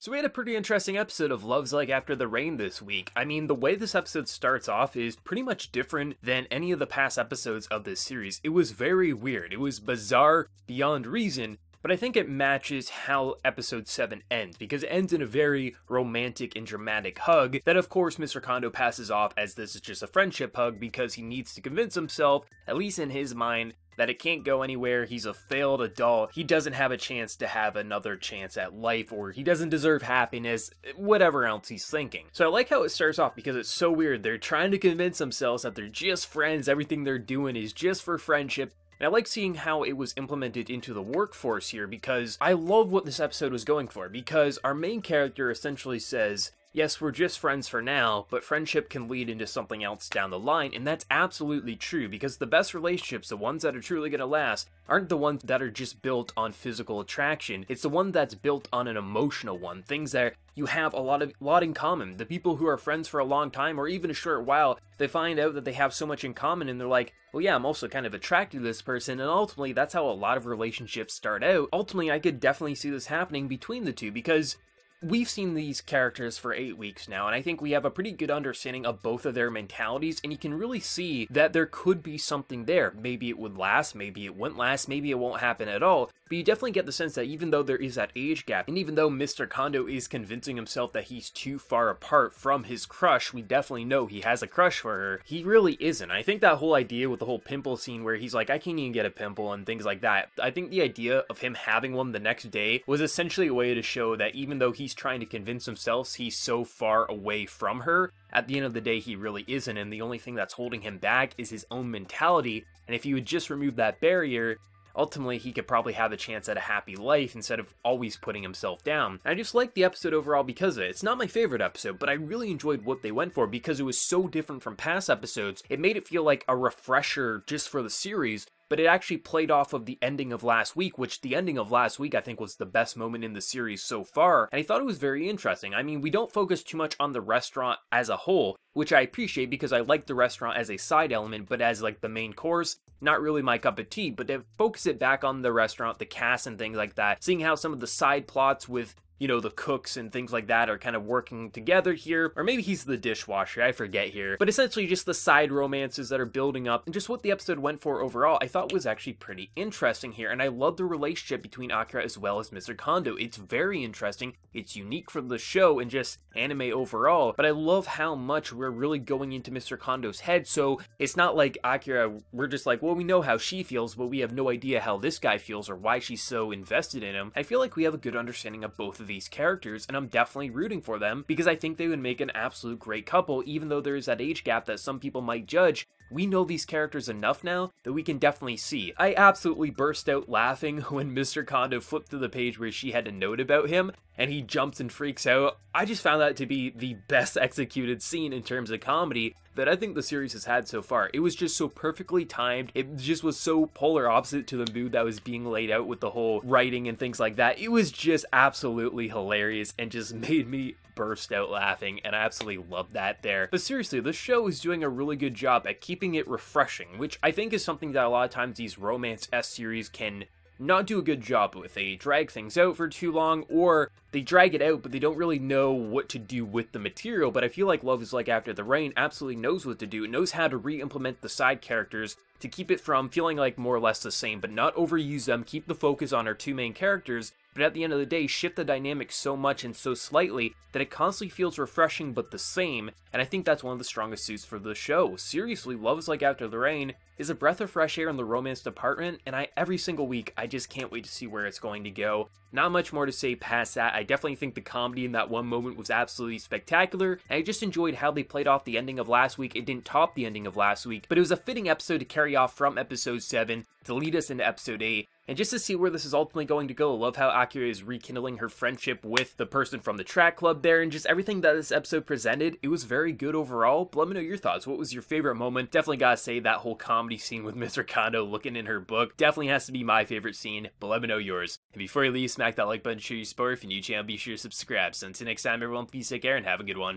So we had a pretty interesting episode of Love's Like After the Rain this week. I mean, the way this episode starts off is pretty much different than any of the past episodes of this series. It was very weird. It was bizarre beyond reason, but I think it matches how episode 7 ends, because it ends in a very romantic and dramatic hug that of course Mr. Kondo passes off as this is just a friendship hug because he needs to convince himself, at least in his mind, that it can't go anywhere. He's a failed adult. He doesn't have a chance to have another chance at life, or he doesn't deserve happiness, whatever else he's thinking. So I like how it starts off because it's so weird. They're trying to convince themselves that they're just friends. Everything they're doing is just for friendship. And I like seeing how it was implemented into the workforce here, because I love what this episode was going for, because our main character essentially says, yes, we're just friends for now, but friendship can lead into something else down the line, and that's absolutely true, because the best relationships, the ones that are truly going to last, aren't the ones that are just built on physical attraction. It's the one that's built on an emotional one, things that you have a lot in common. The people who are friends for a long time, or even a short while, they find out that they have so much in common, and they're like, well yeah, I'm also kind of attracted to this person, and ultimately that's how a lot of relationships start out. Ultimately, I could definitely see this happening between the two, because we've seen these characters for 8 weeks now, and I think we have a pretty good understanding of both of their mentalities, and you can really see that there could be something there. Maybe it would last, maybe it wouldn't last, maybe it won't happen at all, but you definitely get the sense that even though there is that age gap, and even though Mr. Kondo is convincing himself that he's too far apart from his crush, we definitely know he has a crush for her, he really isn't. I think that whole idea with the whole pimple scene where he's like, I can't even get a pimple and things like that, I think the idea of him having one the next day was essentially a way to show that even though he's trying to convince himself he's so far away from her, at the end of the day he really isn't, and the only thing that's holding him back is his own mentality, and if he would just remove that barrier, ultimately he could probably have a chance at a happy life instead of always putting himself down. And I just like the episode overall because of it. It's not my favorite episode, but I really enjoyed what they went for because it was so different from past episodes. It made it feel like a refresher just for the series, but it actually played off of the ending of last week, which the ending of last week I think was the best moment in the series so far, and I thought it was very interesting. I mean, we don't focus too much on the restaurant as a whole, which I appreciate because I like the restaurant as a side element, but as like the main course, not really my cup of tea. But to focus it back on the restaurant, the cast and things like that, seeing how some of the side plots with, you know, the cooks and things like that are kind of working together here, or maybe he's the dishwasher, I forget here, but essentially just the side romances that are building up, and just what the episode went for overall, I thought was actually pretty interesting here, and I love the relationship between Akira as well as Mr. Kondo. It's very interesting, it's unique for the show and just anime overall, but I love how much we're really going into Mr. Kondo's head, so it's not like Akira, we're just like, well, we know how she feels, but we have no idea how this guy feels or why she's so invested in him. I feel like we have a good understanding of both of these characters, and I'm definitely rooting for them because I think they would make an absolute great couple. Even though there's that age gap that some people might judge, we know these characters enough now that we can definitely see. I absolutely burst out laughing when Mr. Kondo flipped to the page where she had a note about him and he jumps and freaks out. I just found that to be the best executed scene in terms of comedy that I think the series has had so far. It was just so perfectly timed. It just was so polar opposite to the mood that was being laid out with the whole writing and things like that. It was just absolutely hilarious and just made me burst out laughing, and I absolutely loved that there. But seriously, the show is doing a really good job at keeping it refreshing, which I think is something that a lot of times these romance-esque series can not do a good job with. They drag things out for too long, or they drag it out but they don't really know what to do with the material. But I feel like Love is Like After the Rain absolutely knows what to do. It knows how to re-implement the side characters to keep it from feeling like more or less the same, but not overuse them, keep the focus on our two main characters, but at the end of the day, shift the dynamic so much and so slightly that it constantly feels refreshing but the same, and I think that's one of the strongest suits for the show. Seriously, Love is Like After the Rain is a breath of fresh air in the romance department, and every single week, I just can't wait to see where it's going to go. Not much more to say past that. I definitely think the comedy in that one moment was absolutely spectacular, and I just enjoyed how they played off the ending of last week. It didn't top the ending of last week, but it was a fitting episode to carry off from episode 7 to lead us into episode 8. And just to see where this is ultimately going to go, I love how Akira is rekindling her friendship with the person from the track club there, and just everything that this episode presented, it was very good overall. But let me know your thoughts. What was your favorite moment? Definitely gotta say that whole comedy scene with Mr. Kondo looking in her book definitely has to be my favorite scene, but let me know yours. And before you leave, smack that like button, show your support. If you're new to the channel, be sure to subscribe. So until next time, everyone, please take care and have a good one.